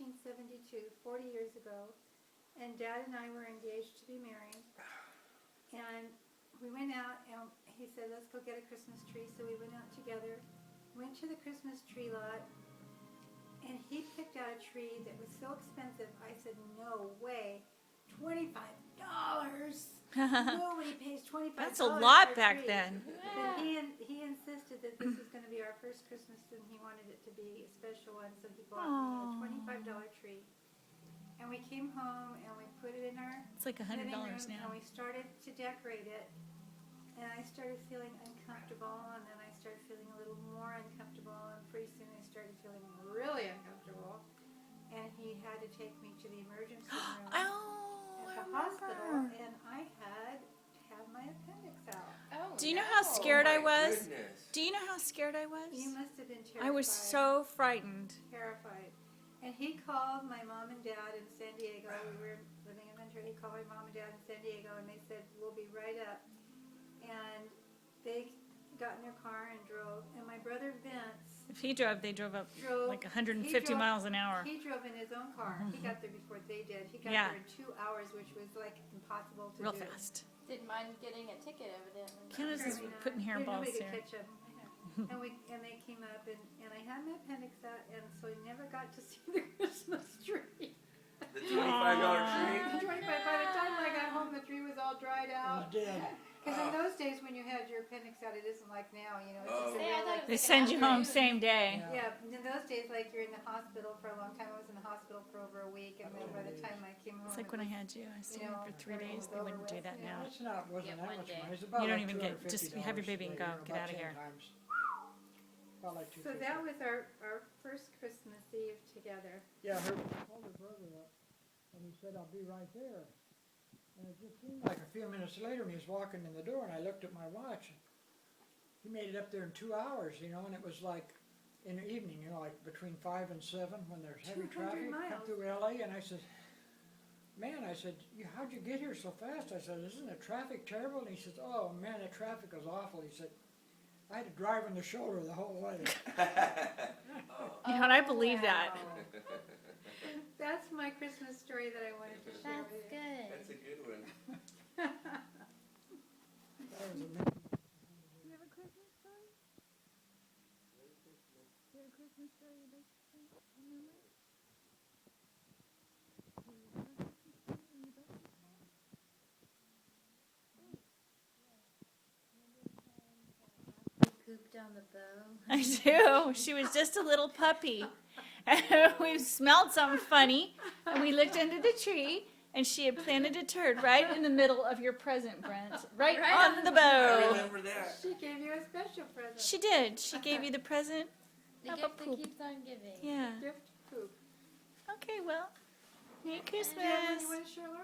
1972, 40 years ago, and Dad and I were engaged to be married. And we went out, and he said, let's go get a Christmas tree. So we went out together, went to the Christmas tree lot, and he picked out a tree that was so expensive. I said, no way, $25. Nobody pays $25. That's a lot for a back tree. then. But he insisted that this was going to be our first Christmas, and he wanted it to be a special one, so he bought me a $25 tree. And we came home, and we put it in our It's like $100 living room, now. and we started to decorate it. And I started feeling uncomfortable, and then I started feeling a little more uncomfortable, and pretty soon I started feeling really uncomfortable. And he had to take me to the emergency room at the hospital, and I had to have my appendix out. Oh, Do you know how scared I was? Goodness. Do you know how scared I was? You must have been terrified. I was so frightened. Terrified. And he called my mom and dad in San Diego. We were living in Ventura. He called my mom and dad in San Diego, and they said, we'll be right up. And they got in their car and drove. And my brother Vince If he drove, they drove up drove like 150 he drove- miles an hour. He drove in his own car. He got there before they did. He got Yeah. there in 2 hours, which was like impossible to Real do. fast. Didn't mind getting a ticket, evidently. Candace is Apparently not. putting hair balls Nobody there. could catch him. And they came up, and I had my appendix out, and so I never got to see the Christmas tree. The $25 tree? By the time I got home, the tree was all dried out. dead. Because in those days, when you had your appendix out, it isn't like now, you know. It's just a Oh. Yeah, I real, thought like, it They was send you home afternoon. same day. yeah, in those days, like you're in the hospital for a long time. I was in the hospital for over a week, and then by the time I came home, It's like when I had you. I stayed home for 3 days. They wouldn't do that now. It's not, wasn't Yeah, that one much day. money. It's about You don't like even get- just $250 have your baby and go. you know, Get about outta 10 here. times. About like so $250. that was our first Christmas Eve together. Yeah, I called her brother up, and he said, I'll be right there. And it just seemed like a few minutes later, when he was walking in the door, and I looked at my watch. He made it up there in 2 hours, you know, and it was like in the evening, you know, like between 5 and 7 when there's heavy 200 traffic come miles. through LA. And I said, man, I said, how'd you get here so fast? I said, isn't the traffic terrible? And he says, oh man, the traffic was awful. He said, I had to drive on the shoulder the whole way. You know, and I believe that. Wow. That's my Christmas story that I wanted to share That's with you. good. That's a good one. That was amazing. You have a Christmas story? You have a Christmas story you'd like to remember? Cooped on the bow. I do. She was just a little puppy. And we smelled something funny, and we looked under the tree, and she had planted a turd right in the middle of your present, Brent. Right on the I bow. remember that. She gave you a special present. She did. She gave you the present. The Have a gift that poop. keeps on giving. Yeah. Gift poop. Okay, well, Merry Do you have one Christmas. you want to share, Laura?